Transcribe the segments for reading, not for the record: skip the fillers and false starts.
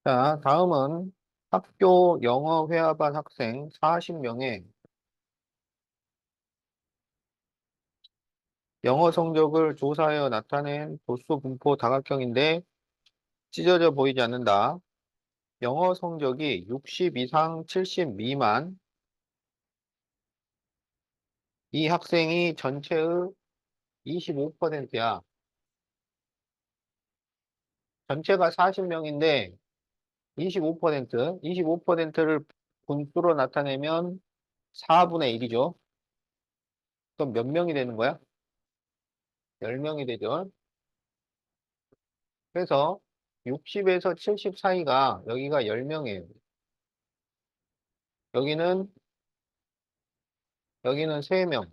자, 다음은 학교 영어 회화반 학생 40명의 영어 성적을 조사하여 나타낸 도수 분포 다각형인데 찢어져 보이지 않는다. 영어 성적이 60 이상 70 미만 이 학생이 전체의 25%야. 전체가 40명인데 25%를 분수로 나타내면 4분의 1이죠. 그럼 몇 명이 되는 거야? 10명이 되죠. 그래서 60에서 70 사이가 여기가 10명이에요. 여기는, 여기는 3명,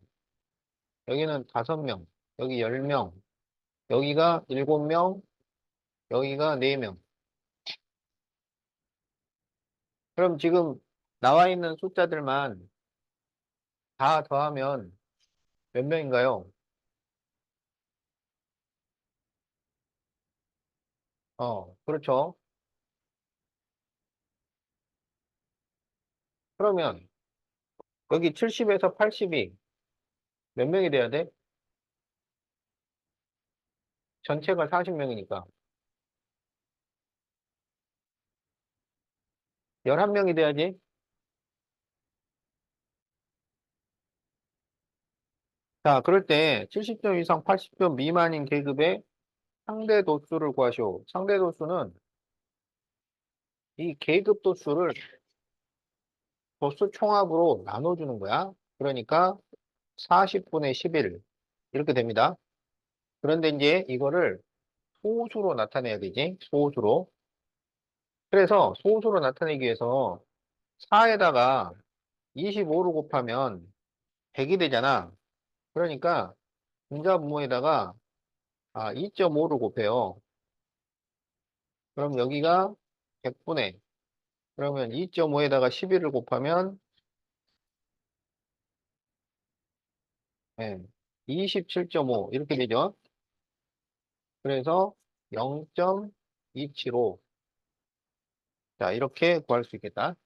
여기는 5명, 여기 10명, 여기가 7명, 여기가 4명. 그럼 지금 나와 있는 숫자들만 다 더하면 몇 명인가요? 그렇죠. 그러면 여기 70에서 80이 몇 명이 돼야 돼? 전체가 40명이니까 11명이 돼야지. 자, 그럴 때 70점 이상 80점 미만인 계급의 상대 도수를 구하시오. 상대 도수는 이 계급 도수를 도수 총합으로 나눠주는 거야. 그러니까 40분의 11 이렇게 됩니다. 그런데 이제 이거를 소수로 나타내야 되지. 소수로. 그래서 소수로 나타내기 위해서 4에다가 25를 곱하면 100이 되잖아. 그러니까 분자분모에다가 2.5를 곱해요. 그럼 여기가 100분의 그러면 2.5에다가 11을 곱하면 27.5 이렇게 되죠. 그래서 0.275. 자, 이렇게 구할 수 있겠다.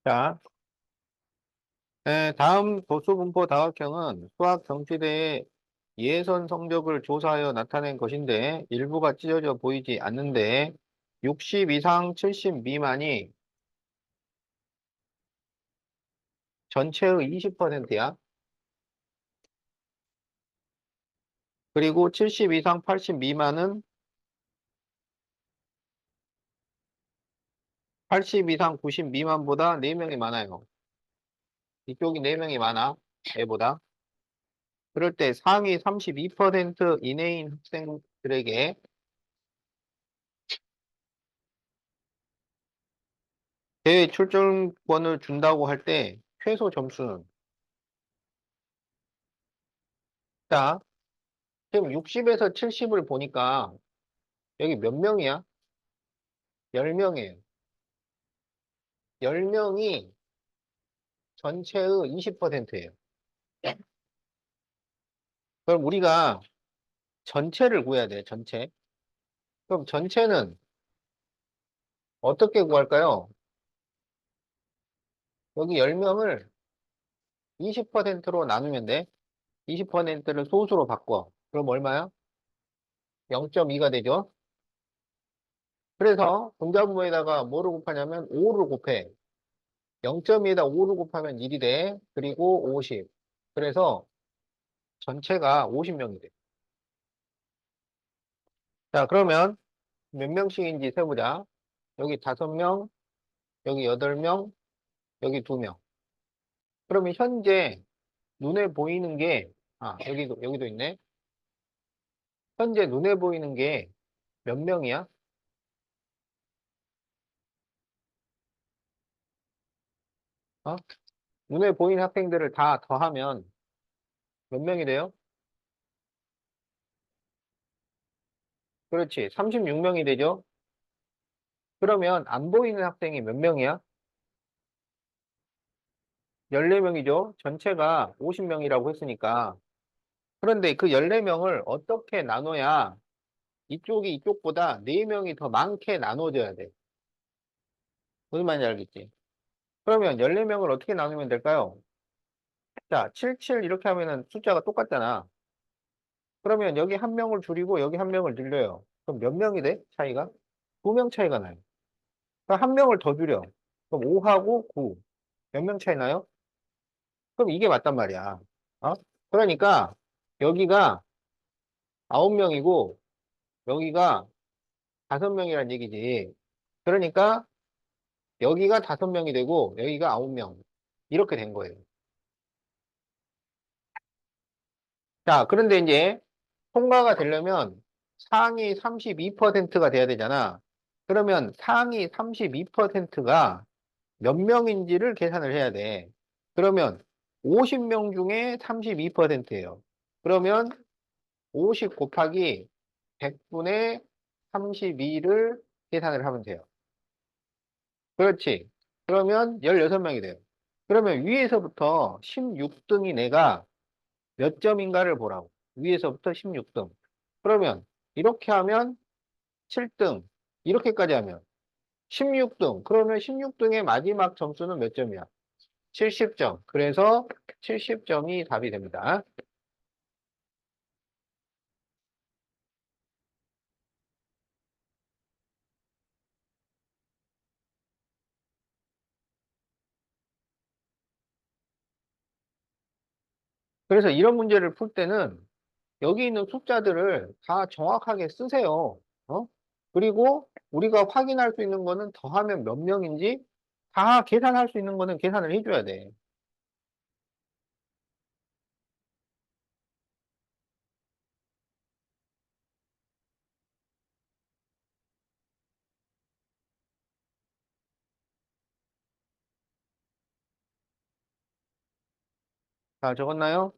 자, 네, 다음 도수분포 다각형은 수학 정시대의 예선 성적을 조사하여 나타낸 것인데 일부가 찢어져 보이지 않는데 60 이상 70 미만이 전체의 20%야. 그리고 70 이상 80 미만은 80 이상 90 미만보다 4명이 많아요. 이쪽이 4명이 많아, 얘보다. 그럴 때 상위 32% 이내인 학생들에게 대회 출전권을 준다고 할 때 최소 점수는 자, 지금 60에서 70을 보니까 여기 몇 명이야? 10명이에요. 10명이 전체의 20%예요. 그럼 우리가 전체를 구해야 돼, 전체. 그럼 전체는 어떻게 구할까요? 여기 10명을 20%로 나누면 돼. 20%를 소수로 바꿔. 그럼 얼마야? 0.2가 되죠? 그래서 분자부에다가 뭐를 곱하냐면 5를 곱해. 0.2에다 5를 곱하면 1이 돼. 그리고 50. 그래서 전체가 50명이 돼. 자, 그러면 몇 명씩인지 세보자. 여기 5명, 여기 8명, 여기 2명. 그러면 현재 눈에 보이는 게, 여기도 있네. 현재 눈에 보이는 게 몇 명이야? 어? 눈에 보이는 학생들을 다 더하면 몇 명이 돼요? 그렇지. 36명이 되죠? 그러면 안 보이는 학생이 몇 명이야? 14명이죠? 전체가 50명이라고 했으니까. 그런데 그 14명을 어떻게 나눠야 이쪽이 이쪽보다 4명이 더 많게 나눠져야 돼. 무슨 말인지 알겠지? 그러면 14명을 어떻게 나누면 될까요? 자, 7, 7 이렇게 하면은 숫자가 똑같잖아. 그러면 여기 한 명을 줄이고 여기 한 명을 늘려요. 그럼 몇 명이 돼? 차이가? 2명 차이가 나요. 그럼 한 명을 더 줄여. 그럼 5하고 9. 몇 명 차이 나요? 그럼 이게 맞단 말이야. 어? 그러니까 여기가 9명이고 여기가 5명이란 얘기지. 그러니까 여기가 5명이 되고 여기가 9명. 이렇게 된 거예요. 자, 그런데 이제 통과가 되려면 상위 32%가 돼야 되잖아. 그러면 상위 32%가 몇 명인지를 계산을 해야 돼. 그러면 50명 중에 32%예요. 그러면 50 곱하기 100분의 32를 계산을 하면 돼요. 그렇지. 그러면 16명이 돼요. 그러면 위에서부터 16등이 내가 몇 점인가를 보라고. 위에서부터 16등. 그러면 이렇게 하면 7등. 이렇게까지 하면 16등. 그러면 16등의 마지막 점수는 몇 점이야? 70점. 그래서 70점이 답이 됩니다. 그래서 이런 문제를 풀 때는 여기 있는 숫자들을 다 정확하게 쓰세요. 어? 그리고 우리가 확인할 수 있는 거는 더하면 몇 명인지 다 계산할 수 있는 거는 계산을 해줘야 돼. 자, 적었나요?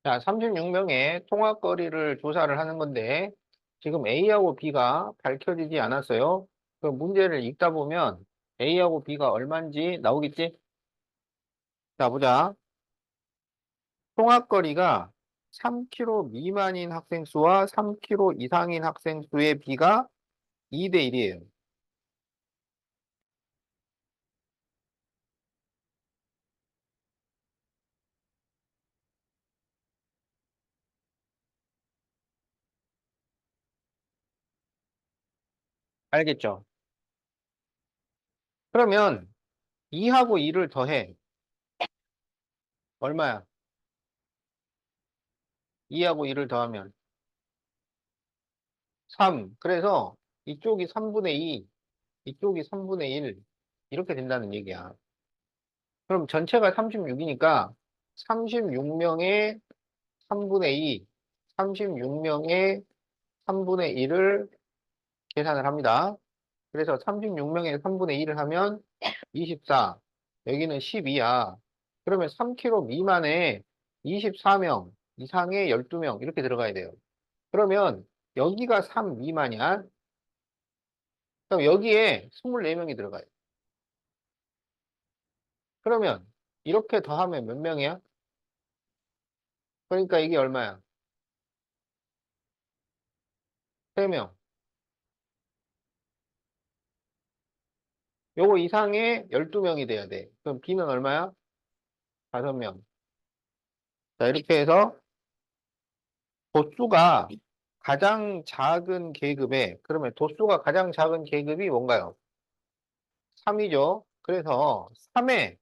자, 36명의 통학거리를 조사를 하는 건데, 지금 A하고 B가 밝혀지지 않았어요. 그 문제를 읽다 보면 A하고 B가 얼마인지 나오겠지? 자, 보자. 통학거리가 3km 미만인 학생 수와 3km 이상인 학생 수의 비가 2대 1이에요. 알겠죠? 그러면 2하고 2를 더해. 얼마야? 2하고 2를 더하면 3. 그래서 이쪽이 3분의 2, 이쪽이 3분의 1. 이렇게 된다는 얘기야. 그럼 전체가 36이니까 36명의 3분의 2, 36명의 3분의 1을 계산을 합니다. 그래서 36명의 3분의 1을 하면 24. 여기는 12야. 그러면 3km 미만에 24명 이상의 12명 이렇게 들어가야 돼요. 그러면 여기가 3 미만이야. 그럼 여기에 24명이 들어가요. 그러면 이렇게 더하면 몇 명이야? 그러니까 이게 얼마야? 3명. 요거 이상의 12명이 돼야 돼. 그럼 B는 얼마야? 5명. 자, 이렇게 해서 도수가 가장 작은 계급에, 그러면 도수가 가장 작은 계급이 뭔가요? 3이죠. 그래서 3의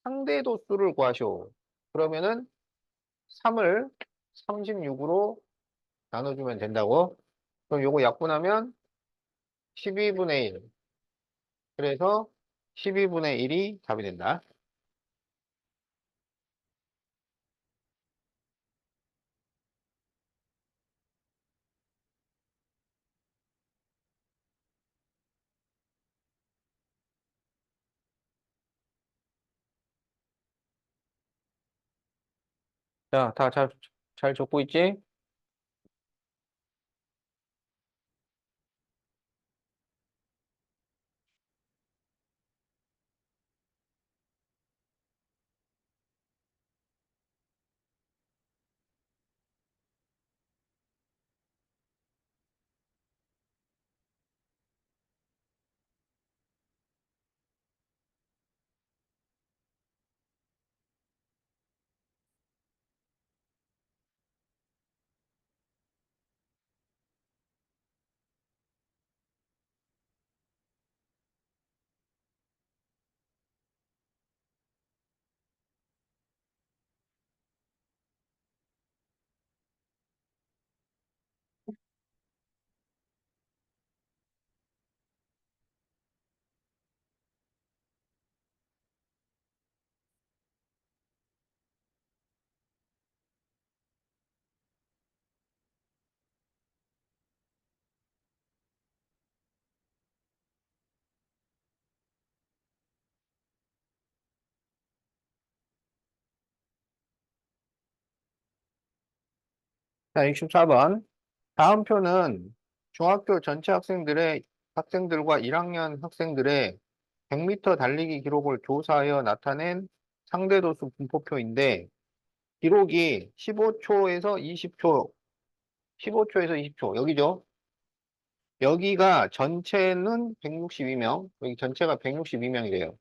상대 도수를 구하시오. 그러면은 3을 36으로 나눠주면 된다고. 그럼 요거 약분하면 12분의 1. 그래서 12분의 1이 답이 된다. 자, 다 잘 적고 있지? 자, 64번. 다음 표는 중학교 전체 학생들과 1학년 학생들의 100m 달리기 기록을 조사하여 나타낸 상대도수 분포표인데, 기록이 15초에서 20초, 15초에서 20초, 여기죠? 여기가 전체는 162명, 여기 전체가 162명이래요.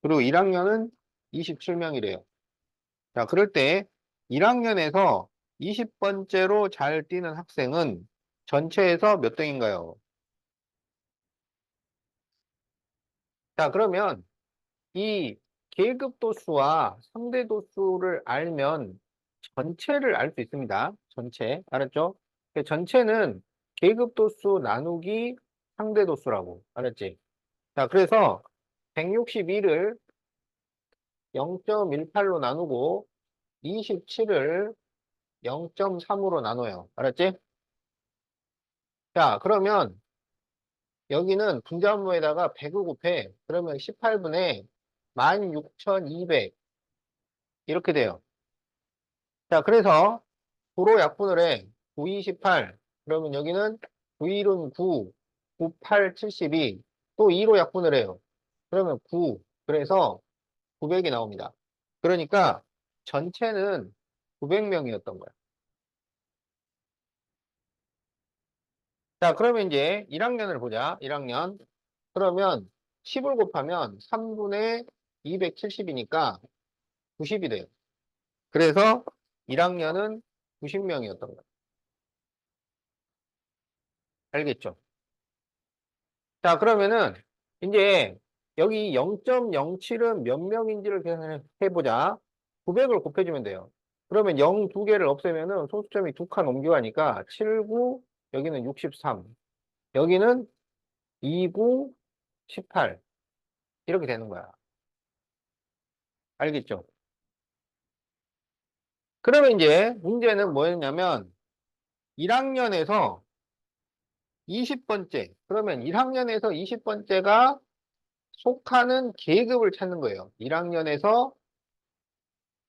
그리고 1학년은 27명이래요. 자, 그럴 때 1학년에서 20번째로 잘 뛰는 학생은 전체에서 몇 등인가요? 자, 그러면 이 계급 도수와 상대 도수를 알면 전체를 알 수 있습니다. 전체. 알았죠? 그 전체는 계급 도수 나누기 상대 도수라고. 알았지? 자, 그래서 161을 0.18로 나누고 27을 0.3으로 나눠요. 알았지? 자, 그러면 여기는 분자분모에다가 100을 곱해. 그러면 18분의 16,200 이렇게 돼요. 자, 그래서 도로 약분을 해. 9, 28. 그러면 여기는 9일은 9, 9, 8, 72. 또 2로 약분을 해요. 그러면 9. 그래서 900이 나옵니다. 그러니까 전체는 900명이었던 거야. 자, 그러면 이제 1학년을 보자. 1학년. 그러면 10을 곱하면 3분의 270이니까 90이 돼요. 그래서 1학년은 90명이었던 거야. 알겠죠? 자, 그러면은 이제 여기 0.07은 몇 명인지를 계산해 보자. 900을 곱해주면 돼요. 그러면 0 두 개를 없애면은 소수점이 두 칸 옮겨가니까 7, 9, 여기는 63, 여기는 2, 9, 18 이렇게 되는 거야. 알겠죠? 그러면 이제 문제는 뭐였냐면 1학년에서 20번째, 그러면 1학년에서 20번째가 속하는 계급을 찾는 거예요. 1학년에서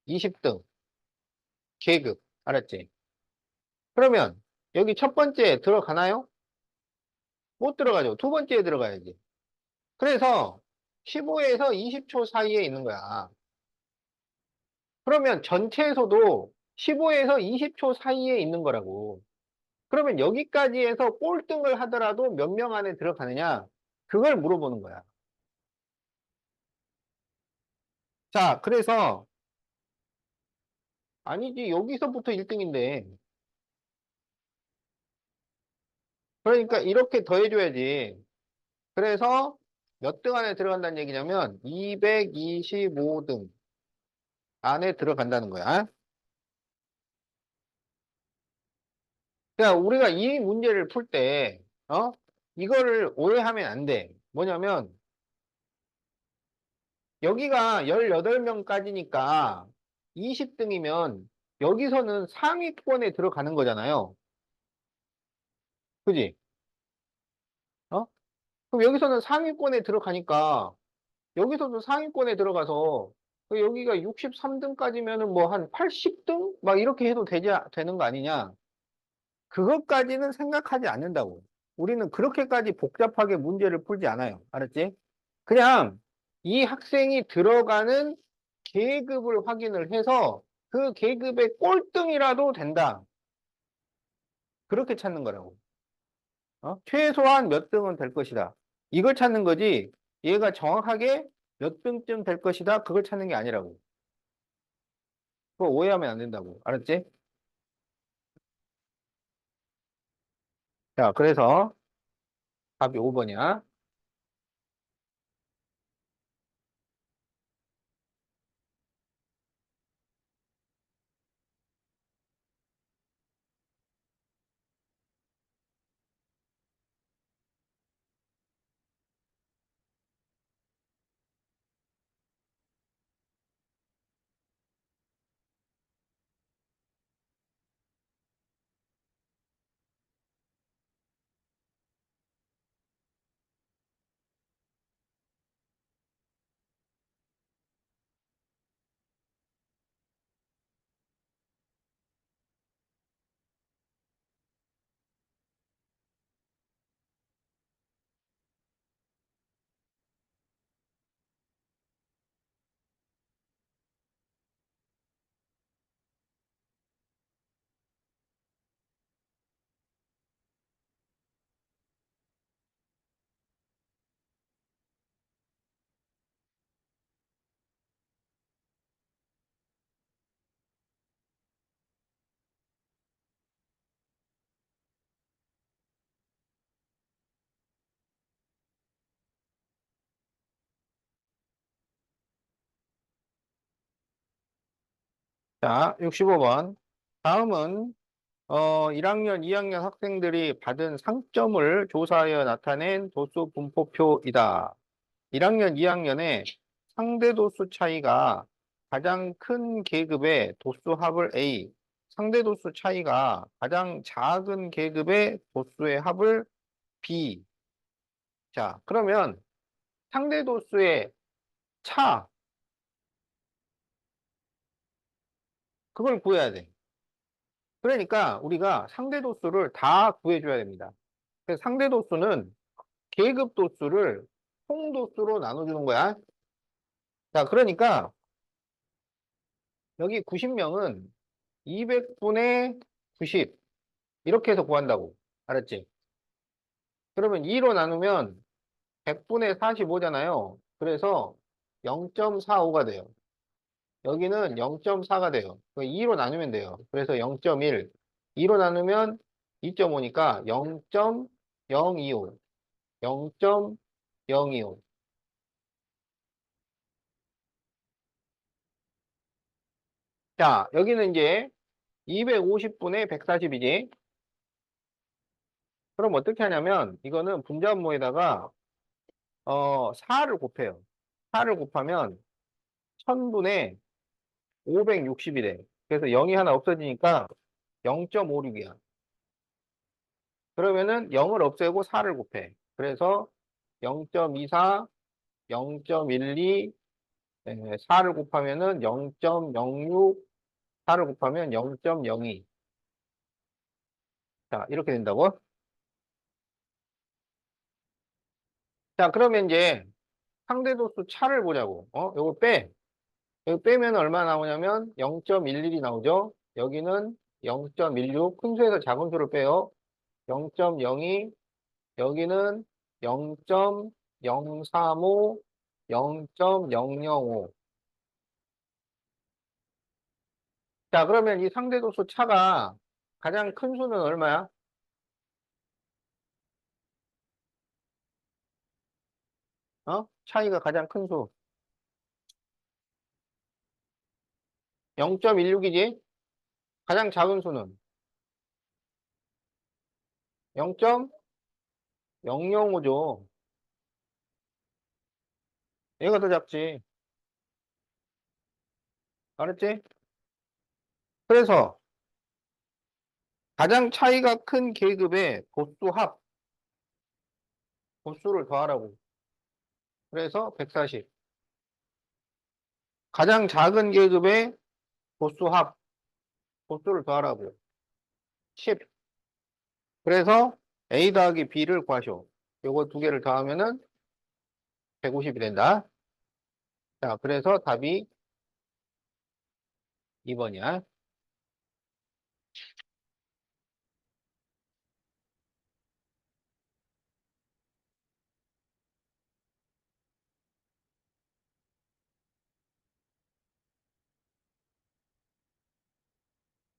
20등 계급. 알았지? 그러면 여기 첫 번째 들어가나요? 못 들어가죠. 두 번째에 들어가야지. 그래서 15에서 20초 사이에 있는 거야. 그러면 전체에서도 15에서 20초 사이에 있는 거라고. 그러면 여기까지 해서 꼴등을 하더라도 몇 명 안에 들어가느냐? 그걸 물어보는 거야. 자, 그래서 아니지. 여기서부터 1등인데. 그러니까 이렇게 더해줘야지. 그래서 몇 등 안에 들어간다는 얘기냐면 225등 안에 들어간다는 거야. 그러니까 우리가 이 문제를 풀 때, 이거를 오해하면 안 돼. 뭐냐면 여기가 18명까지니까 20등이면 여기서는 상위권에 들어가는 거잖아요. 그지? 어? 그럼 여기서는 상위권에 들어가니까 여기서도 상위권에 들어가서 그 여기가 63등까지면은 뭐 한 80등? 막 이렇게 해도 되는 거 아니냐? 그것까지는 생각하지 않는다고. 우리는 그렇게까지 복잡하게 문제를 풀지 않아요. 알았지? 그냥 이 학생이 들어가는 계급을 확인을 해서 그 계급의 꼴등이라도 된다. 그렇게 찾는 거라고. 최소한 몇 등은 될 것이다. 이걸 찾는 거지. 얘가 정확하게 몇 등쯤 될 것이다. 그걸 찾는 게 아니라고. 그거 오해하면 안 된다고. 알았지? 자, 그래서 답이 5번이야. 자, 65번. 다음은 1학년, 2학년 학생들이 받은 상점을 조사하여 나타낸 도수 분포표이다. 1학년, 2학년의 상대 도수 차이가 가장 큰 계급의 도수 합을 A, 상대 도수 차이가 가장 작은 계급의 도수의 합을 B. 자, 그러면 상대 도수의 차, 그걸 구해야 돼. 그러니까 우리가 상대 도수를 다 구해줘야 됩니다. 그래서 상대 도수는 계급 도수를 총 도수로 나눠주는 거야. 자, 그러니까 여기 90명은 200분의 90 이렇게 해서 구한다고. 알았지? 그러면 2로 나누면 100분의 45잖아요. 그래서 0.45가 돼요. 여기는 0.4가 돼요. 2로 나누면 돼요. 그래서 0.1. 2로 나누면 2.5니까 0.025. 0.025. 자, 여기는 이제 250분의 140이지. 그럼 어떻게 하냐면, 이거는 분자분모에다가, 4를 곱해요. 4를 곱하면 1000분의 560이 돼. 그래서 0이 하나 없어지니까 0.56이야. 그러면은 0을 없애고 4를 곱해. 그래서 0.24, 0.12, 4를 곱하면은 0.06, 4를 곱하면 0.02. 자, 이렇게 된다고? 자, 그러면 이제 상대도수 차를 보자고. 요거 빼. 여기 빼면 얼마 나오냐면 0.11이 나오죠? 여기는 0.16, 큰 수에서 작은 수를 빼요. 0.02, 여기는 0.035, 0.005. 자, 그러면 이 상대도수 차가 가장 큰 수는 얼마야? 차이가 가장 큰 수. 0.16이지? 가장 작은 수는 0.005죠. 얘가 더 작지. 알았지? 그래서 가장 차이가 큰 계급의 보수 합, 보수를 더하라고. 그래서 140. 가장 작은 계급의 보수 합, 보수를 더하라고. 10. 그래서 A 더하기 B를 구하쇼. 요거 두 개를 더하면은 150이 된다. 자, 그래서 답이 2번이야.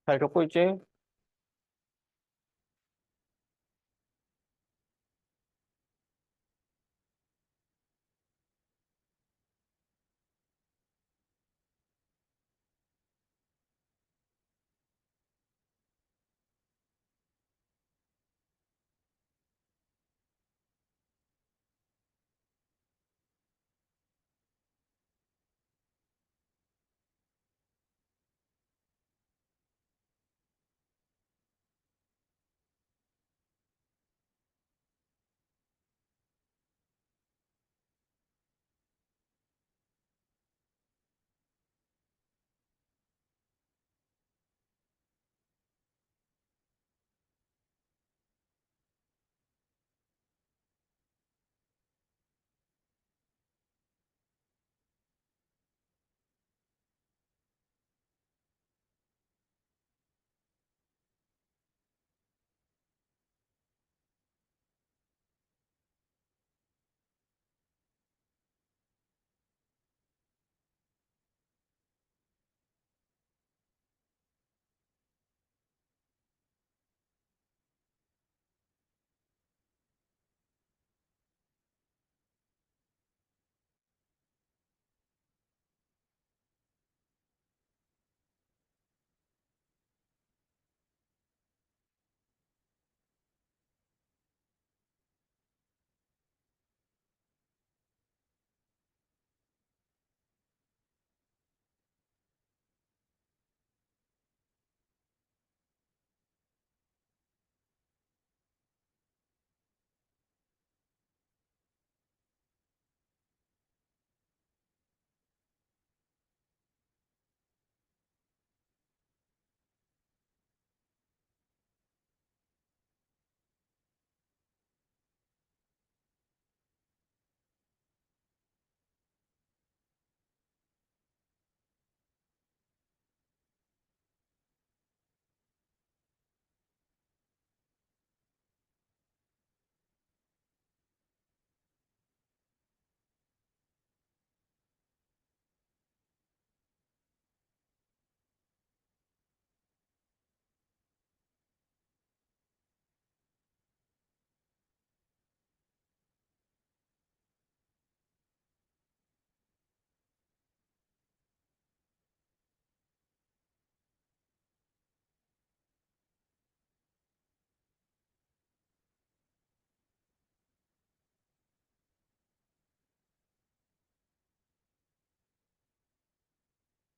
잘 적고 있지?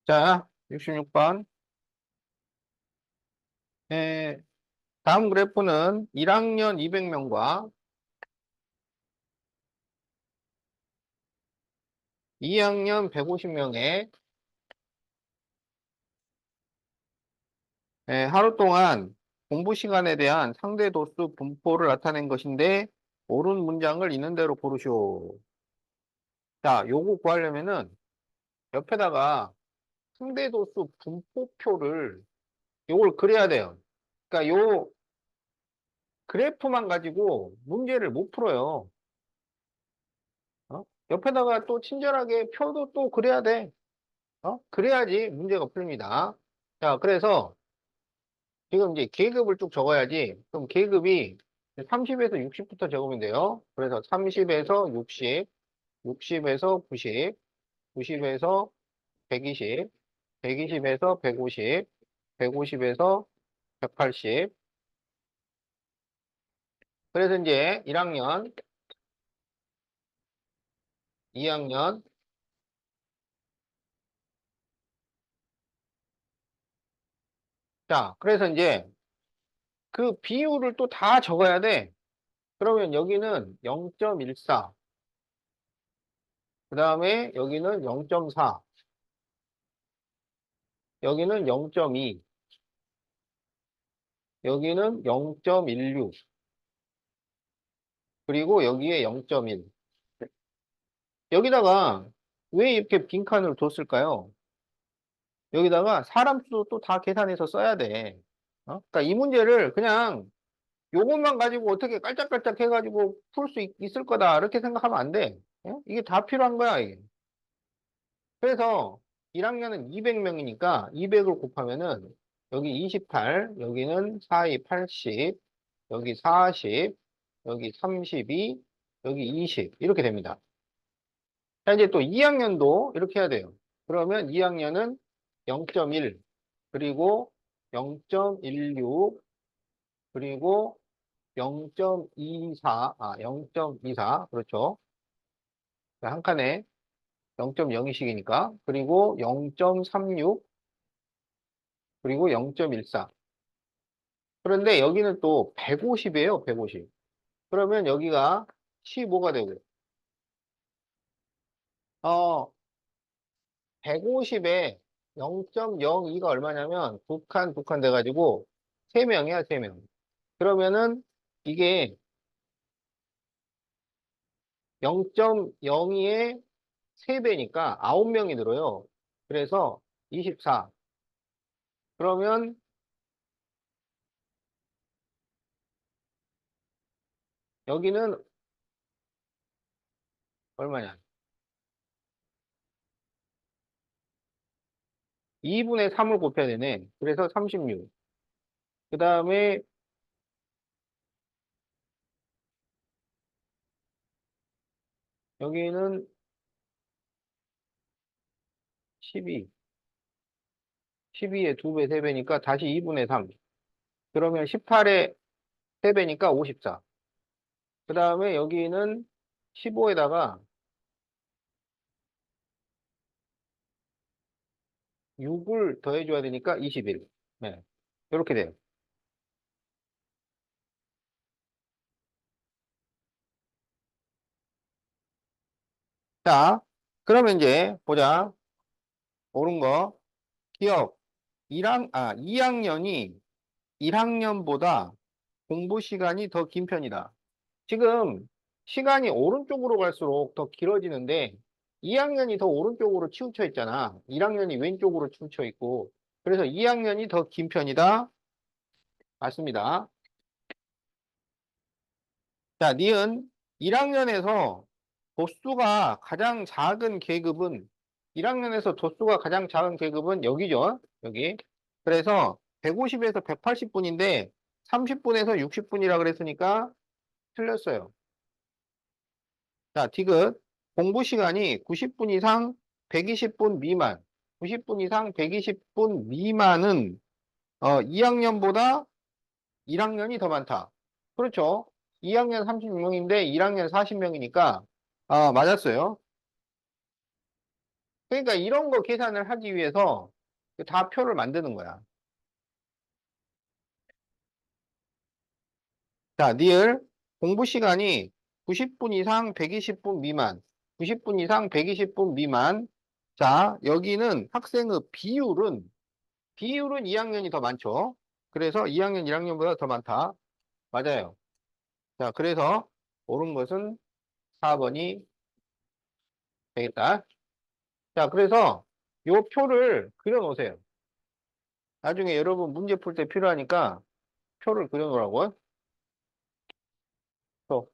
자, 66번. 다음 그래프는 1학년 200명과 2학년 150명의 하루 동안 공부 시간에 대한 상대 도수 분포를 나타낸 것인데, 옳은 문장을 있는 대로 고르시오. 자, 요거 구하려면은 옆에다가 상대 도수 분포표를 요걸 그려야 돼요. 그러니까 요 그래프만 가지고 문제를 못 풀어요. 옆에다가 또 친절하게 표도 또 그려야 돼. 그래야지 문제가 풀립니다. 자, 그래서 지금 이제 계급을 쭉 적어야지. 그럼 계급이 30에서 60부터 적으면 돼요. 그래서 30에서 60, 60에서 90, 90에서 120, 120에서 150, 150에서 180. 그래서 이제 1학년, 2학년, 자, 그래서 이제 그 비율을 또 다 적어야 돼. 그러면 여기는 0.14, 그 다음에 여기는 0.4, 여기는 0.2, 여기는 0.16, 그리고 여기에 0.1. 여기다가 왜 이렇게 빈칸을 뒀을까요? 여기다가 사람 수도 또 다 계산해서 써야 돼. 그러니까 이 문제를 그냥 요것만 가지고 어떻게 깔짝깔짝 해가지고 풀 수 있을 거다. 이렇게 생각하면 안 돼. 이게 다 필요한 거야, 이게. 그래서 1학년은 200명이니까 200을 곱하면은 여기 28, 여기는 4, 2, 80, 여기 40, 여기 32, 여기 20 이렇게 됩니다. 자, 이제 또 2학년도 이렇게 해야 돼요. 그러면 2학년은 0.1, 그리고 0.16, 그리고 0.24, 0.24, 그렇죠. 한 칸에 0.02씩이니까. 그리고 0.36, 그리고 0.14. 그런데 여기는 또 150이에요, 150. 그러면 여기가 15가 되고, 150에 0.02가 얼마냐면 두 칸 돼가지고 3명이야, 3명. 그러면은 이게 0.02의 3배니까 9명이 들어요. 그래서 24. 그러면 여기는 얼마냐? 2분의 3을 곱해야 되네. 그래서 36. 그 다음에 여기는 12. 12의 2배, 3배니까 다시 2분의 3. 그러면 18의 3배니까 54. 그 다음에 여기는 15에다가 6을 더해줘야 되니까 21. 네. 이렇게 돼요. 자, 그러면 이제 보자. 옳은 거. 기억. 2학년이 1학년보다 공부 시간이 더 긴 편이다. 지금 시간이 오른쪽으로 갈수록 더 길어지는데 2학년이 더 오른쪽으로 치우쳐 있잖아. 1학년이 왼쪽으로 치우쳐 있고. 그래서 2학년이 더 긴 편이다. 맞습니다. 자, 니은 1학년에서 도수가 가장 작은 계급은 1학년에서 도수가 가장 작은 계급은 여기죠. 여기. 그래서 150에서 180분인데 30분에서 60분이라 그랬으니까 틀렸어요. 자, 디귿. 공부 시간이 90분 이상 120분 미만. 90분 이상 120분 미만은 2학년보다 1학년이 더 많다. 그렇죠. 2학년 36명인데 1학년 40명이니까 맞았어요. 그러니까 이런 거 계산을 하기 위해서 다 표를 만드는 거야. 자, 니을 공부 시간이 90분 이상 120분 미만. 90분 이상 120분 미만. 자, 여기는 학생의 비율은 2학년이 더 많죠. 그래서 2학년 1학년보다 더 많다. 맞아요. 자, 그래서 옳은 것은 4번이 되겠다. 자, 그래서 요 표를 그려 놓으세요. 나중에 여러분 문제 풀 때 필요하니까 표를 그려 놓으라고요. 또,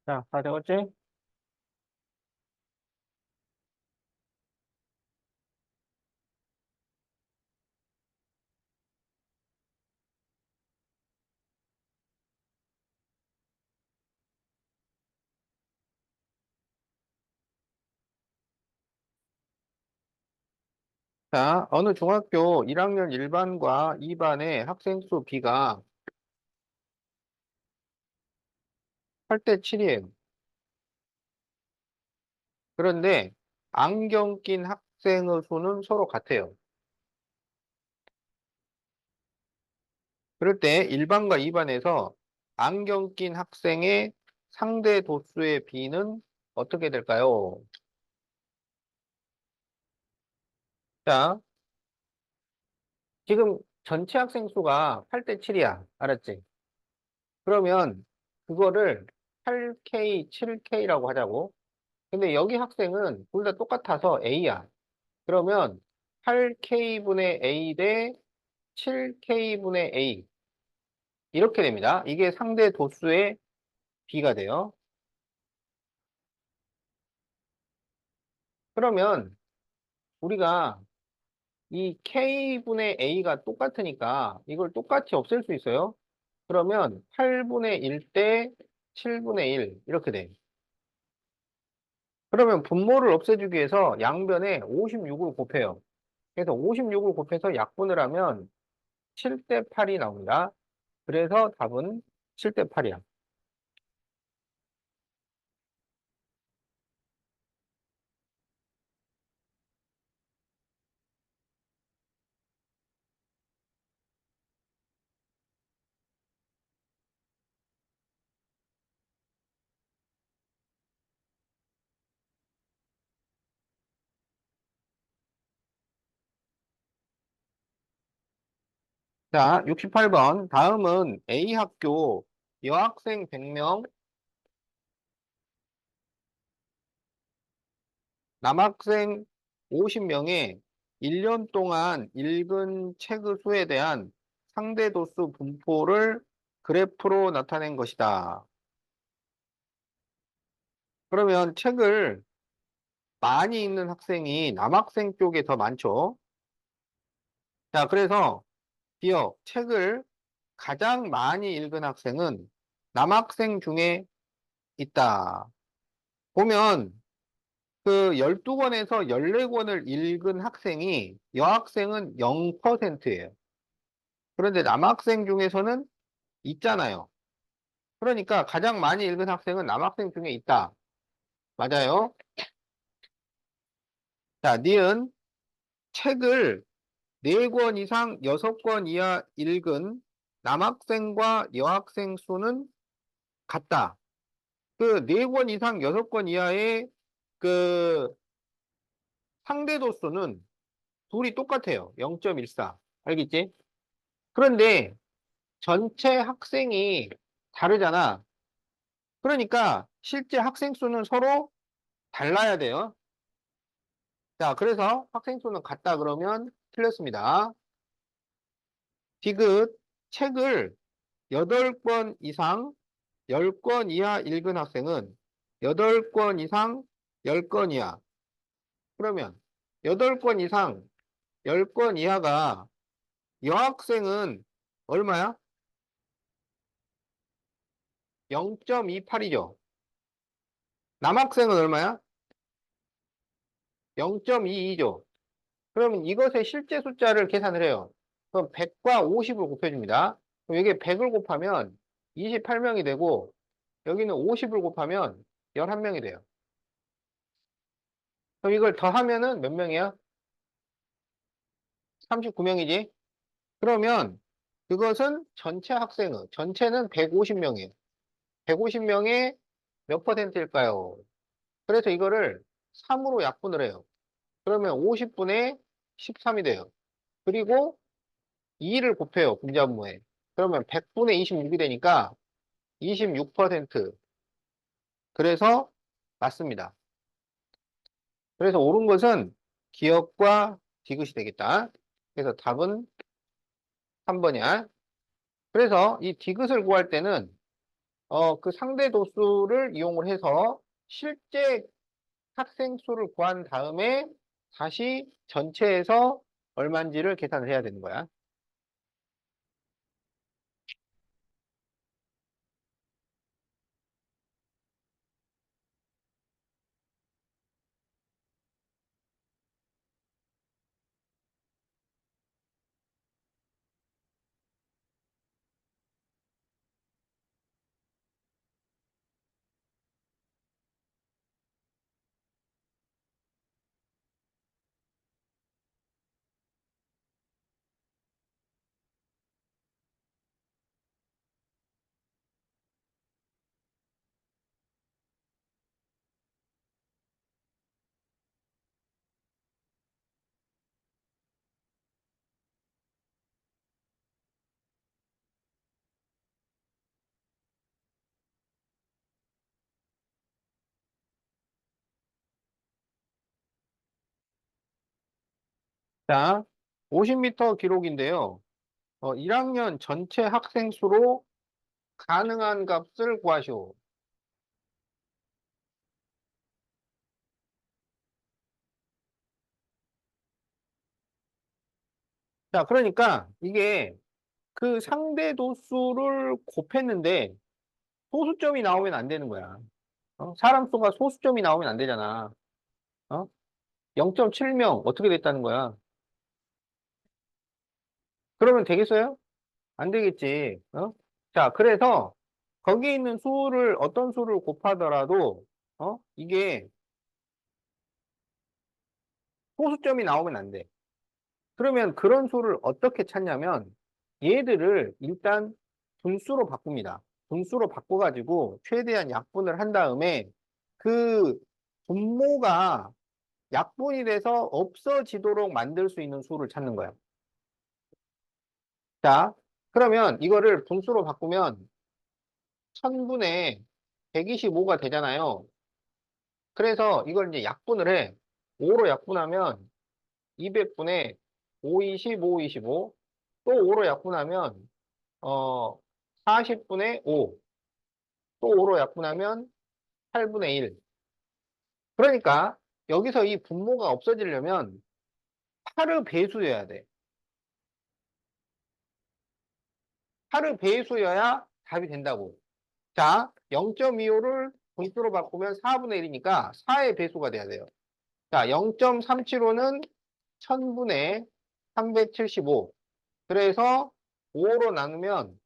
자, 다 적었지? 자, 어느 중학교 1학년 1반과 2반의 학생 수 B가 8대 7이에요. 그런데 안경 낀 학생의 수는 서로 같아요. 그럴 때 1반과 2반에서 안경 낀 학생의 상대 도수의 B는 어떻게 될까요? 자, 지금 전체 학생 수가 8대 7이야. 알았지? 그러면 그거를 8K, 7K라고 하자고. 근데 여기 학생은 둘 다 똑같아서 A야. 그러면 8K분의 A 대 7K분의 A. 이렇게 됩니다. 이게 상대 도수의 B가 돼요. 그러면 우리가 이 K분의 A가 똑같으니까 이걸 똑같이 없앨 수 있어요. 그러면 8분의 1 대 7분의 1 이렇게 돼. 그러면 분모를 없애주기 위해서 양변에 56을 곱해요. 그래서 56을 곱해서 약분을 하면 7대 8이 나옵니다. 그래서 답은 7대 8이야. 자, 68번. 다음은 A 학교 여학생 100명, 남학생 50명의 1년 동안 읽은 책의 수에 대한 상대도수 분포를 그래프로 나타낸 것이다. 그러면 책을 많이 있는 학생이 남학생 쪽에 더 많죠. 자, 그래서 기억, 책을 가장 많이 읽은 학생은 남학생 중에 있다. 보면 그 12권에서 14권을 읽은 학생이 여학생은 0%예요. 그런데 남학생 중에서는 있잖아요. 그러니까 가장 많이 읽은 학생은 남학생 중에 있다. 맞아요. 자, 니은 책을 4권 이상 6권 이하 읽은 남학생과 여학생 수는 같다. 그 4권 이상 6권 이하의 그 상대 도수는 둘이 똑같아요. 0.14. 알겠지? 그런데 전체 학생이 다르잖아. 그러니까 실제 학생 수는 서로 달라야 돼요. 자, 그래서 학생 수는 같다 그러면 틀렸습니다. 디귿, 책을 8권 이상 10권 이하 읽은 학생은 8권 이상 10권 이하. 그러면 8권 이상 10권 이하가 여학생은 얼마야? 0.28이죠. 남학생은 얼마야? 0.22죠. 그러면 이것의 실제 숫자를 계산을 해요. 그럼 100과 50을 곱해줍니다. 그럼 이게 100을 곱하면 28명이 되고 여기는 50을 곱하면 11명이 돼요. 그럼 이걸 더하면은 몇 명이야? 39명이지? 그러면 그것은 전체 학생은, 전체는 150명이에요. 150명의 몇 퍼센트일까요? 그래서 이거를 3으로 약분을 해요. 그러면 50분의 13이 돼요. 그리고 2를 곱해요, 분자분모에. 그러면 100분의 26이 되니까 26%. 그래서 맞습니다. 그래서 옳은 것은 기억과 디귿이 되겠다. 그래서 답은 3번이야. 그래서 이 디귿을 구할 때는 그 상대 도수를 이용을 해서 실제 학생 수를 구한 다음에 다시 전체에서 얼마인지를 계산을 해야 되는 거야. 자, 50m 기록인데요. 1학년 전체 학생 수로 가능한 값을 구하시오. 자, 그러니까 이게 그 상대 도수를 곱했는데 소수점이 나오면 안 되는 거야. 사람 수가 소수점이 나오면 안 되잖아. 0.7명 어떻게 됐다는 거야? 그러면 되겠어요? 안 되겠지. 자, 그래서 거기 있는 수를 어떤 수를 곱하더라도 이게 소수점이 나오면 안 돼. 그러면 그런 수를 어떻게 찾냐면 얘들을 일단 분수로 바꿉니다. 분수로 바꿔가지고 최대한 약분을 한 다음에 그 분모가 약분이 돼서 없어지도록 만들 수 있는 수를 찾는 거야. 자, 그러면 이거를 분수로 바꾸면 1000분의 125가 되잖아요. 그래서 이걸 이제 약분을 해. 5로 약분하면 200분의 5, 20, 5, 25. 또 5로 약분하면, 어, 40분의 5. 또 5로 약분하면 8분의 1. 그러니까 여기서 이 분모가 없어지려면 8의 배수여야 돼. 8의 배수여야 답이 된다고. 자, 0.25를 분수로 바꾸면 4분의 1이니까 4의 배수가 돼야 돼요. 자, 0.375는 1000분의 375. 그래서 5로 나누면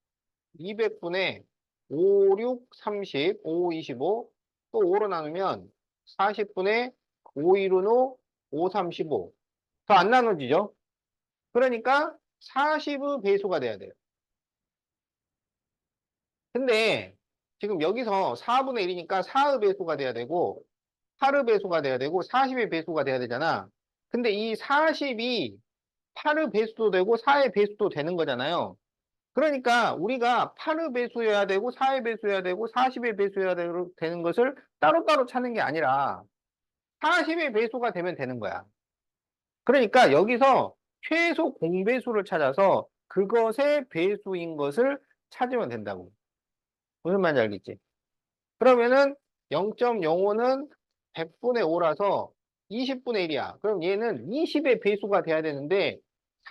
200분의 5, 6, 30, 5, 25. 또 5로 나누면 40분의 5, 1, 5, 5, 35. 더 안 나눠지죠? 그러니까 40의 배수가 돼야 돼요. 근데 지금 여기서 4분의 1이니까 4의 배수가 돼야 되고 8의 배수가 돼야 되고 40의 배수가 돼야 되잖아. 근데 이 40이 8의 배수도 되고 4의 배수도 되는 거잖아요. 그러니까 우리가 8의 배수여야 되고 4의 배수여야 되고 40의 배수여야 되는 것을 따로따로 찾는 게 아니라 40의 배수가 되면 되는 거야. 그러니까 여기서 최소 공배수를 찾아서 그것의 배수인 것을 찾으면 된다고. 무슨 말인지 알겠지? 그러면은 0.05는 100분의 5라서 20분의 1이야. 그럼 얘는 20의 배수가 돼야 되는데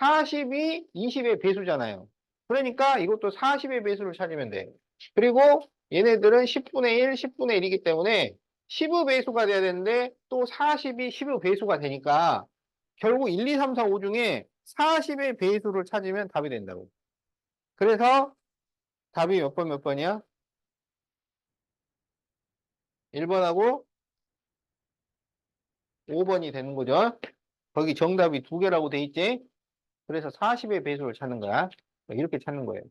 40이 20의 배수잖아요. 그러니까 이것도 40의 배수를 찾으면 돼. 그리고 얘네들은 10분의 1, 10분의 1이기 때문에 10의 배수가 돼야 되는데 또 40이 10의 배수가 되니까 결국 1, 2, 3, 4, 5 중에 40의 배수를 찾으면 답이 된다고. 그래서 답이 몇 번이야? 1번하고 5번이 되는 거죠. 거기 정답이 두 개라고 돼 있지? 그래서 40의 배수를 찾는 거야. 이렇게 찾는 거예요.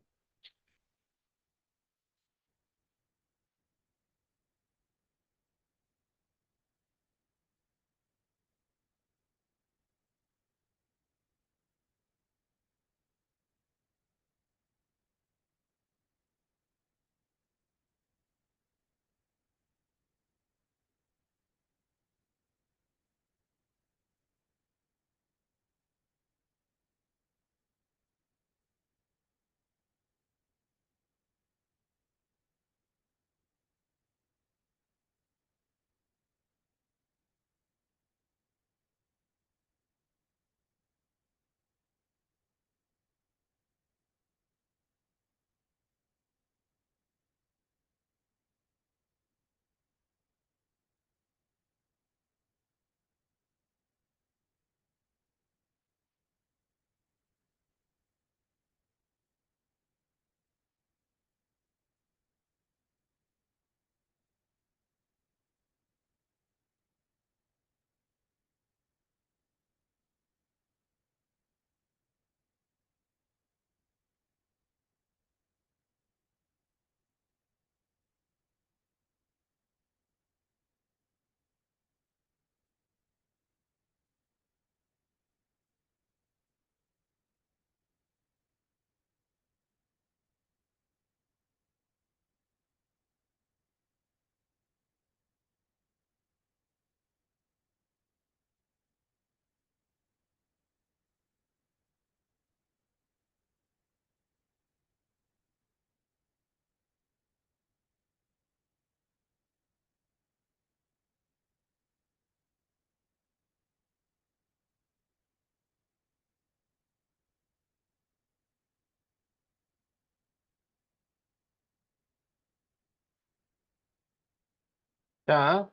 자,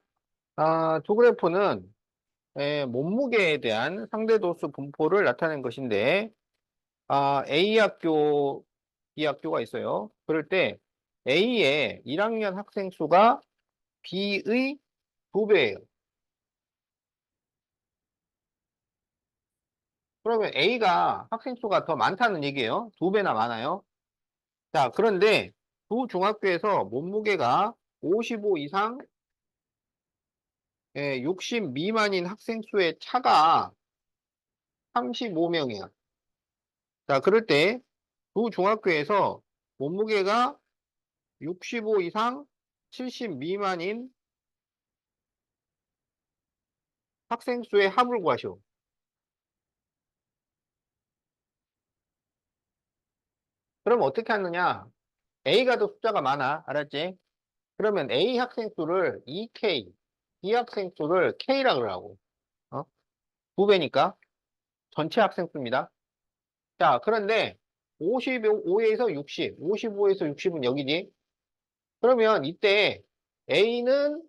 두 그래프는 몸무게에 대한 상대도수 분포를 나타낸 것인데, A 학교, B 학교가 있어요. 그럴 때 A의 1학년 학생 수가 B의 2배예요. 그러면 A가 학생 수가 더 많다는 얘기예요. 2배나 많아요. 자, 그런데 두 중학교에서 몸무게가 55 이상, 60 미만인 학생 수의 차가 35명이야. 자, 그럴 때 두 중학교에서 몸무게가 65 이상, 70 미만인 학생 수의 합을 구하시오. 그럼 어떻게 하느냐? A가 더 숫자가 많아. 알았지? 그러면 A 학생 수를 2K, B학생 수를 K라 그러라고. 어? 2배니까 전체 학생 수입니다. 자, 그런데 55에서 60, 55에서 60은 여기지. 그러면 이때 A는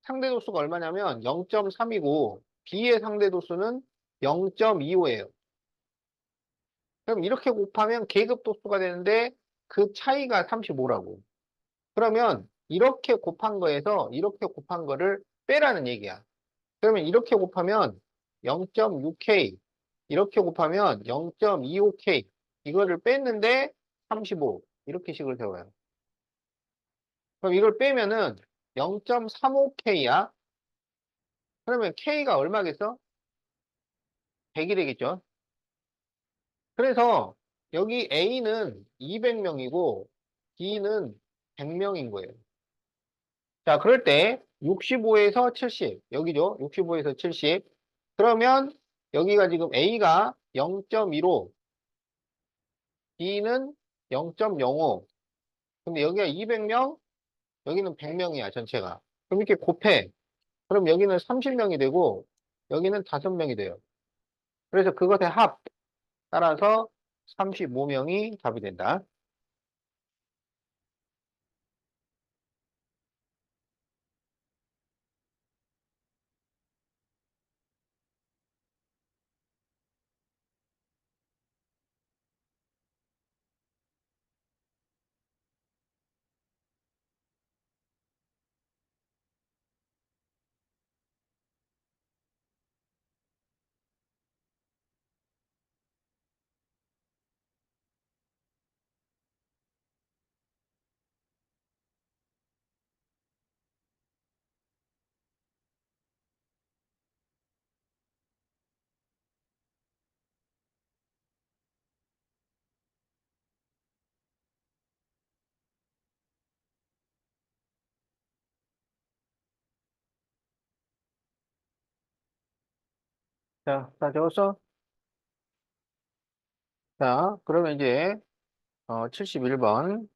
상대 도수가 얼마냐면 0.3이고 B의 상대 도수는 0.25예요. 그럼 이렇게 곱하면 계급 도수가 되는데 그 차이가 35라고. 그러면 이렇게 곱한 거에서 이렇게 곱한 거를 빼라는 얘기야. 그러면 이렇게 곱하면 0.6K, 이렇게 곱하면 0.25K, 이거를 뺐는데 35, 이렇게 식을 세워요. 그럼 이걸 빼면은 0.35K야. 그러면 K가 얼마겠어? 100이 되겠죠? 그래서 여기 A는 200명이고 B는 100명인 거예요. 자, 그럴 때 65에서 70, 여기죠? 65에서 70. 그러면 여기가 지금 A가 0.15, B는 0.05. 근데 여기가 200명, 여기는 100명이야, 전체가. 그럼 이렇게 곱해. 그럼 여기는 30명이 되고, 여기는 5명이 돼요. 그래서 그것의 합, 따라서 35명이 답이 된다. 자, 다 적었어? 자, 그러면 이제, 71번.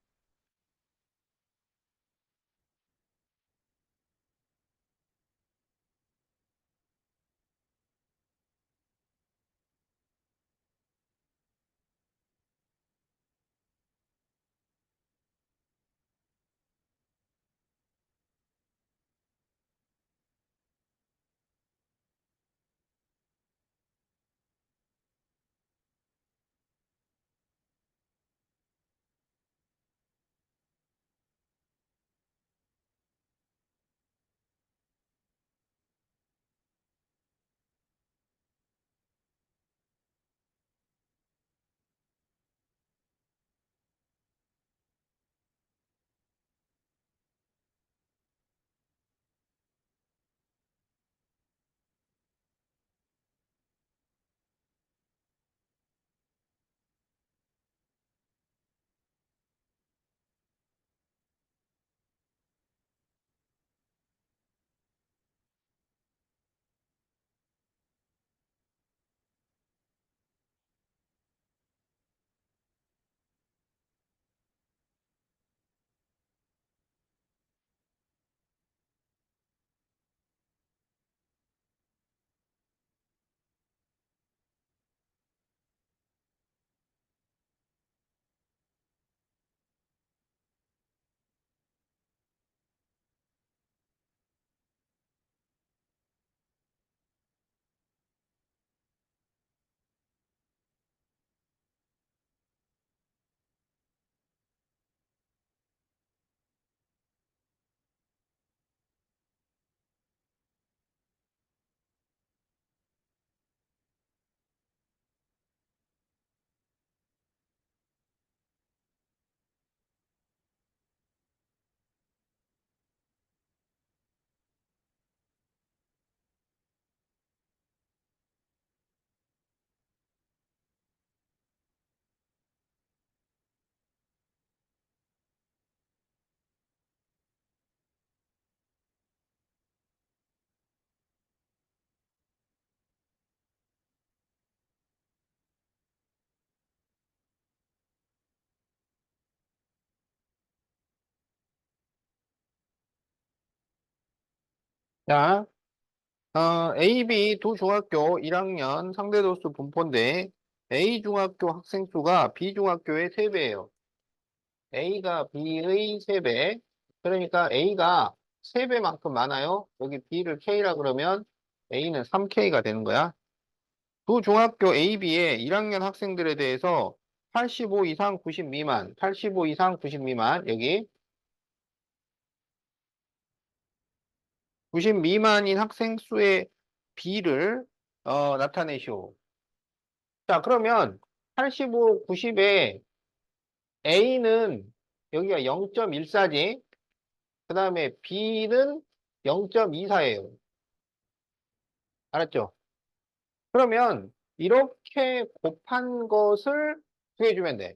자, A, B 두 중학교 1학년 상대도수 분포인데 A 중학교 학생 수가 B 중학교의 3배예요. A가 B의 3배. 그러니까 A가 3배만큼 많아요. 여기 B를 K라 그러면 A는 3K가 되는 거야. 두 중학교 A, B의 1학년 학생들에 대해서 85 이상 90 미만, 85 이상 90 미만, 여기 90 미만인 학생 수의 B를 나타내시오. 자, 그러면 85, 90에 A는 여기가 0.14지. 그 다음에 B는 0.24예요. 알았죠? 그러면 이렇게 곱한 것을 구해주면 돼.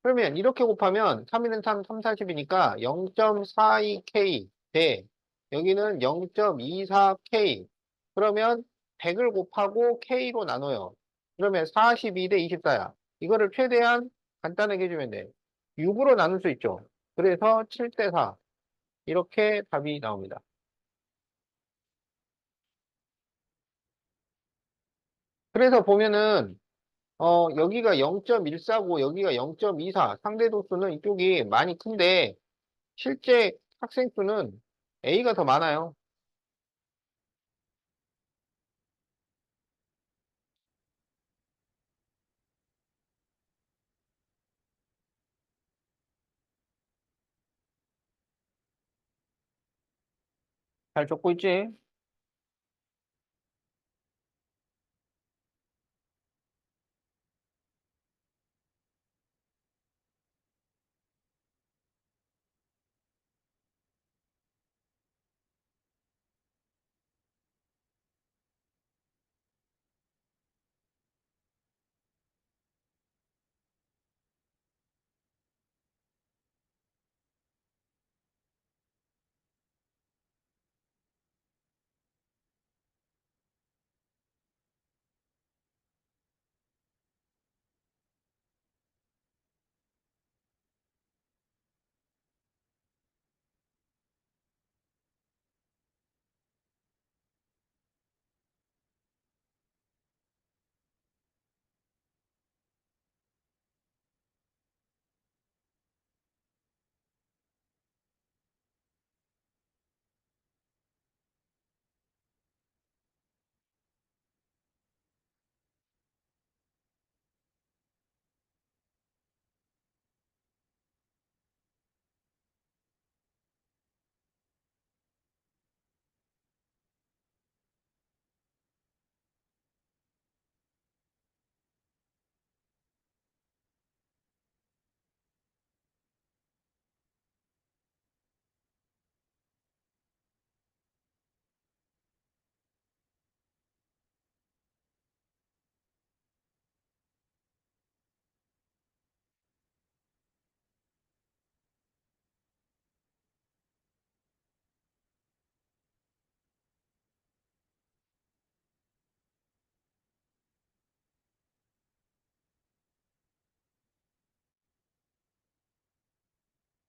그러면 이렇게 곱하면 3, 1은 3, 3, 40이니까 0.42K 대 여기는 0.24K. 그러면 100을 곱하고 K로 나눠요. 그러면 42 대 24야. 이거를 최대한 간단하게 해주면 돼. 6으로 나눌 수 있죠. 그래서 7 대 4. 이렇게 답이 나옵니다. 그래서 보면은 여기가 0.14고 여기가 0.24. 상대 도수는 이쪽이 많이 큰데 실제 학생 수는 A가 더 많아요. 잘 적고 있지?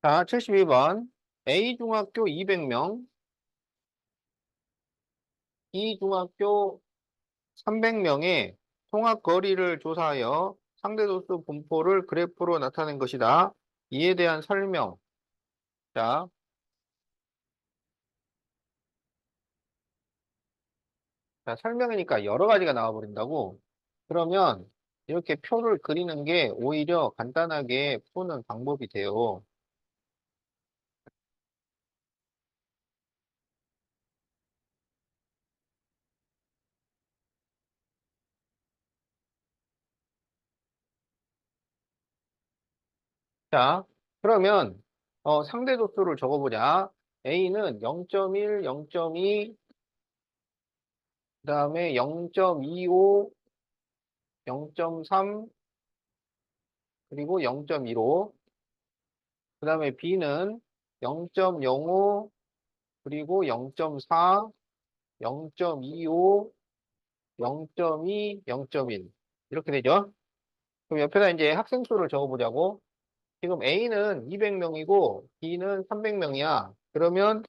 자, 72번. A 중학교 200명, B 중학교 300명의 통학 거리를 조사하여 상대도수 분포를 그래프로 나타낸 것이다. 이에 대한 설명. 자, 자, 설명이니까 여러 가지가 나와버린다고. 그러면 이렇게 표를 그리는 게 오히려 간단하게 푸는 방법이 돼요. 자, 그러면 상대 도수를 적어보자. A는 0.1, 0.2, 그 다음에 0.25, 0.3, 그리고 0.15. 그 다음에 B는 0.05, 그리고 0.4, 0.25, 0.2, 0.1. 이렇게 되죠? 그럼 옆에다 이제 학생 수를 적어보자고. 지금 A는 200명이고 B는 300명이야. 그러면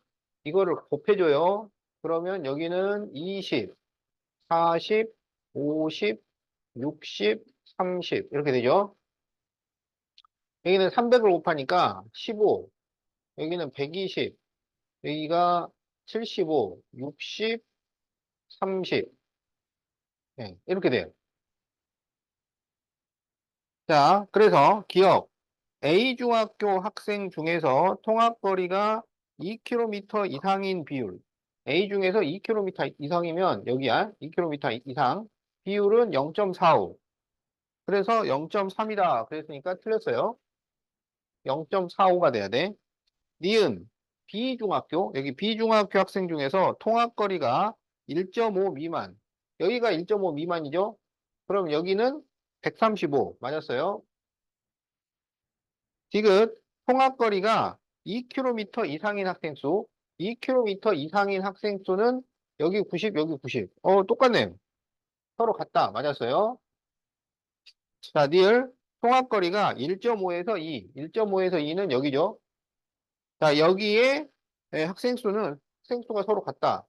이거를 곱해줘요. 그러면 여기는 20, 40, 50, 60, 30 이렇게 되죠. 여기는 300을 곱하니까 15, 여기는 120, 여기가 75, 60, 30 네, 이렇게 돼요. 자, 그래서 기억 A중학교 학생 중에서 통학거리가 2km 이상인 비율. A 중에서 2km 이상이면 여기야. 2km 이상. 비율은 0.45. 그래서 0.3이다. 그랬으니까 틀렸어요. 0.45가 돼야 돼. 니은 B중학교. 여기 B중학교 학생 중에서 통학거리가 1.5 미만. 여기가 1.5 미만이죠? 그럼 여기는 135. 맞았어요. 디귿 통학거리가 2km 이상인 학생 수, 2km 이상인 학생 수는 여기 90, 여기 90. 똑같네. 서로 같다. 맞았어요. 자, 니을 통학거리가 1.5에서 2, 1.5에서 2는 여기죠. 자, 여기에 학생 수는 학생 수가 서로 같다.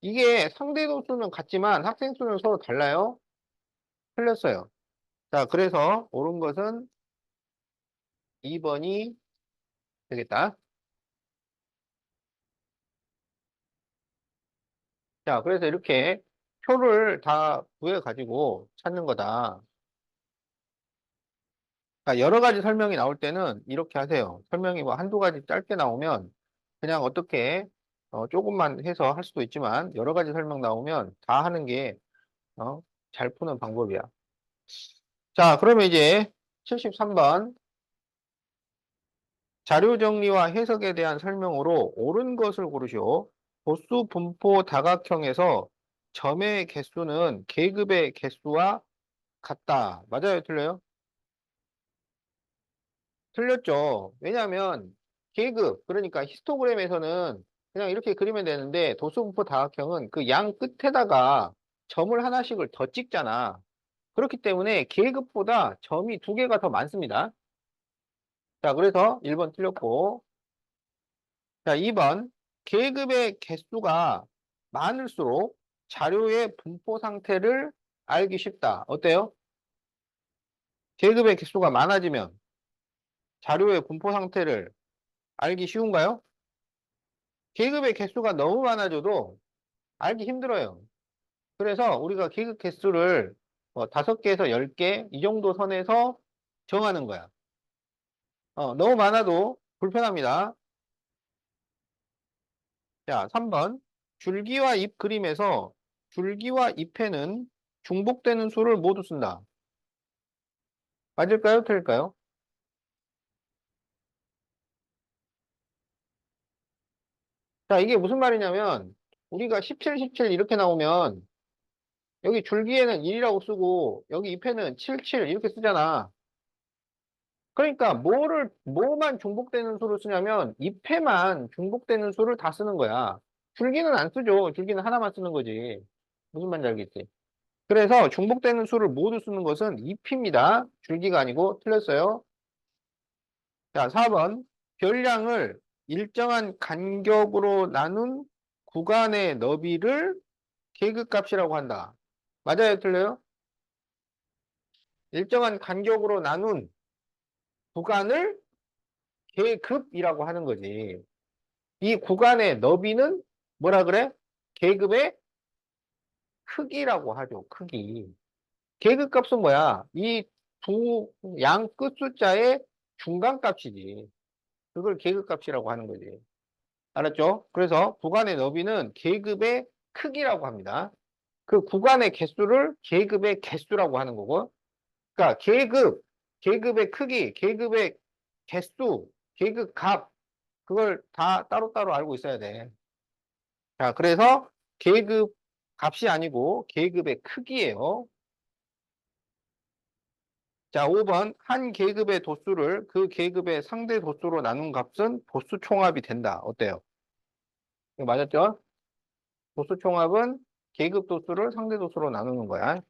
이게 상대 도수는 같지만 학생 수는 서로 달라요. 틀렸어요. 자, 그래서 옳은 것은 2번이 되겠다. 자, 그래서 이렇게 표를 다 구해가지고 찾는 거다. 그러니까 여러 가지 설명이 나올 때는 이렇게 하세요. 설명이 뭐 한두 가지 짧게 나오면 그냥 어떻게 조금만 해서 할 수도 있지만 여러 가지 설명 나오면 다 하는 게 잘 푸는 방법이야. 자, 그러면 이제 73번 자료 정리와 해석에 대한 설명으로 옳은 것을 고르시오. 보수 분포 다각형에서 점의 개수는 계급의 개수와 같다. 맞아요? 틀려요? 틀렸죠. 왜냐하면 계급, 그러니까 히스토그램에서는 그냥 이렇게 그리면 되는데 도수분포 다각형은 그 양 끝에다가 점을 하나씩을 더 찍잖아. 그렇기 때문에 계급보다 점이 두 개가 더 많습니다. 자, 그래서 1번 틀렸고. 자, 2번. 계급의 개수가 많을수록 자료의 분포 상태를 알기 쉽다. 어때요? 계급의 개수가 많아지면 자료의 분포 상태를 알기 쉬운가요? 계급의 개수가 너무 많아져도 알기 힘들어요. 그래서 우리가 계급 개수를 5개에서 10개 이 정도 선에서 정하는 거야. 너무 많아도 불편합니다. 자, 3번. 줄기와 잎 그림에서 줄기와 잎에는 중복되는 수를 모두 쓴다. 맞을까요? 틀릴까요? 자, 이게 무슨 말이냐면 우리가 17, 17 이렇게 나오면 여기 줄기에는 1이라고 쓰고 여기 잎에는 7, 7 이렇게 쓰잖아. 그러니까 뭐만 중복되는 수를 쓰냐면 잎에만 중복되는 수를 다 쓰는 거야. 줄기는 안 쓰죠. 줄기는 하나만 쓰는 거지. 무슨 말인지 알겠지? 그래서 중복되는 수를 모두 쓰는 것은 잎입니다. 줄기가 아니고 틀렸어요. 자, 4번. 별량을 일정한 간격으로 나눈 구간의 너비를 계급값이라고 한다. 맞아요? 틀려요? 일정한 간격으로 나눈 구간을 계급이라고 하는 거지. 이 구간의 너비는 뭐라 그래? 계급의 크기라고 하죠. 크기. 계급값은 뭐야? 이 두 양 끝 숫자의 중간값이지. 그걸 계급값이라고 하는 거지. 알았죠? 그래서 구간의 너비는 계급의 크기라고 합니다. 그 구간의 개수를 계급의 개수라고 하는 거고. 그러니까 계급의 크기, 계급의 개수, 계급 값, 그걸 다 따로따로 알고 있어야 돼. 자, 그래서 계급 값이 아니고 계급의 크기예요. 자, 5번. 한 계급의 도수를 그 계급의 상대 도수로 나눈 값은 도수 총합이 된다. 어때요? 이거 맞았죠? 도수 총합은 계급 도수를 상대 도수로 나누는 거야.